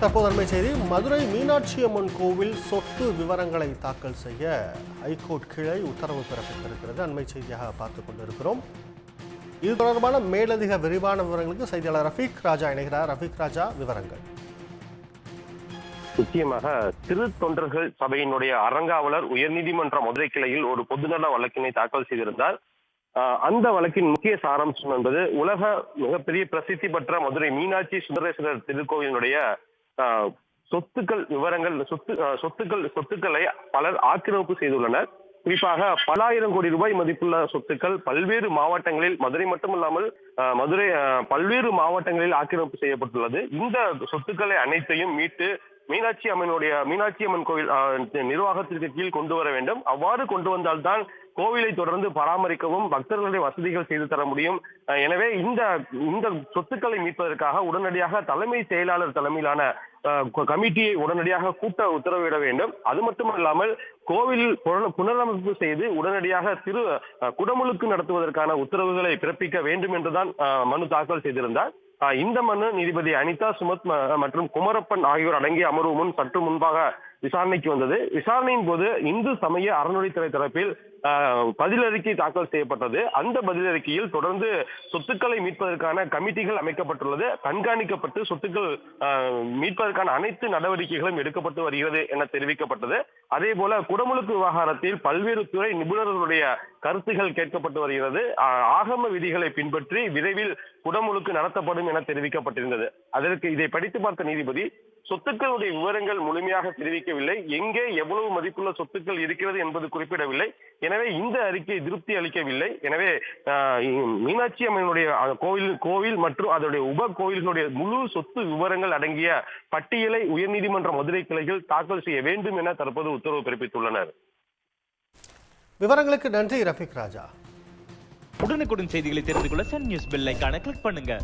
தற்போது அண்மை செய்தி. மதுரை மீனாட்சி அம்மன் கோவில் சொத்து விவரங்களை தாக்கல் செய்ய ஹைகோர்ட் கிளை உத்தரவு பிறப்பித்திருக்கிறது. அண்மை செய்தியாக பார்த்துக் கொண்டிருக்கிறோம். இது தொடர்பான மேலதிக விரிவான விவரங்களுக்கு செய்தியாளர் ரஃபீக் ராஜா இணைகிறார். ரஃபீக் ராஜா, விவரங்கள். நிச்சயமாக திருத்தொண்டர்கள் சபையினுடைய அறங்காவலர் உயர்நீதிமன்ற மதுரை கிளையில் ஒரு பொதுநல வழக்கினை தாக்கல் செய்திருந்தார். அந்த வழக்கின் முக்கிய சாராம்சம் என்பது உலக மிகப்பெரிய பிரசித்தி பெற்ற மதுரை மீனாட்சி சுந்தரேஸ்வரர் திருக்கோயிலுடைய சொத்துக்கள் விவரங்கள், சொத்துக்களை பலர் ஆக்கிரமிப்பு செய்துள்ளனர். குறிப்பாக பல ஆயிரம் கோடி ரூபாய் மதிப்புள்ள சொத்துக்கள் பல்வேறு மாவட்டங்களில், மதுரை மட்டுமல்லாமல் பல்வேறு மாவட்டங்களில் ஆக்கிரமிப்பு செய்யப்பட்டுள்ளது. இந்த சொத்துக்களை அனைத்தையும் மீட்டு மீனாட்சி அம்மன் கோவில் நிர்வாகத்திற்கு கீழ் கொண்டு வர வேண்டும். அவ்வாறு கொண்டு வந்தால்தான் கோவிலை தொடர்ந்து பராமரிக்கவும் பக்தர்களுடைய வசதிகள் செய்து தர முடியும். எனவே இந்த சொத்துக்களை மீட்பதற்காக உடனடியாக தலைமை செயலாளர் தலைமையிலான கமிட்டியை உடனடியாக கூட்ட உத்தரவிட வேண்டும். அது மட்டுமல்லாமல் கோவில் புனரமைப்பு செய்து உடனடியாக குடமுழுக்கு நடத்துவதற்கான உத்தரவுகளை பிறப்பிக்க வேண்டும் என்றுதான் மனு தாக்கல் செய்திருந்தார். இந்த மனு நீதிபதி அனிதா சுமத் மற்றும் குமரப்பன் ஆகியோர் அடங்கிய அமர்வு முன் சற்று முன்பாக விசாரணைக்கு வந்தது. விசாரணையின் போது இந்து சமய அறநிலைத்துறை தரப்பில் பதிலறிக்கை தாக்கல் செய்யப்பட்டது. அந்த பதிலறிக்கையில் தொடர்ந்து சொத்துக்களை மீட்பதற்கான கமிட்டிகள் அமைக்கப்பட்டுள்ளது, கண்காணிக்கப்பட்டு சொத்துக்கள் மீட்பதற்கான அனைத்து நடவடிக்கைகளும் எடுக்கப்பட்டு வருகிறது என தெரிவிக்கப்பட்டது. அதே போல குடமுழுக்கு விவகாரத்தில் பல்வேறு துறை நிபுணர்களுடைய கருத்துகள் கேட்கப்பட்டு வருகிறது. ஆகம விதிகளை பின்பற்றி விரைவில் குடமுழுக்கு நடத்தப்படும் என தெரிவிக்கப்பட்டிருந்தது. அதற்கு இதை படித்து பார்த்த நீதிபதி சொத்துக்களுடைய விவரங்கள் முழுமையாக தெரிவிக்கவில்லை, எங்கே எவ்வளவு மதிப்புள்ள சொத்துக்கள் இருக்கிறது என்பது குறிப்பிடவில்லை. எனவே இந்த அறிக்கை திருப்தி அளிக்கவில்லை. எனவே மீனாட்சி அம்மனுடைய கோவில் மற்றும் அதனுடைய உப கோயில்களுடைய முழு சொத்து விவரங்கள் அடங்கிய பட்டியலை உயர்நீதிமன்ற மதுரை கிளைகள் தாக்கல் செய்ய வேண்டும் என தற்போது உத்தரவு பிறப்பித்துள்ளனர். விவரங்களுக்கு நன்றி ரஃபீக் ராஜா. உடனுக்குடன் செய்திகளை தெரிந்து கொள்ள சன் நியூஸ் பெல் ஐகானை கிளிக் பண்ணுங்க.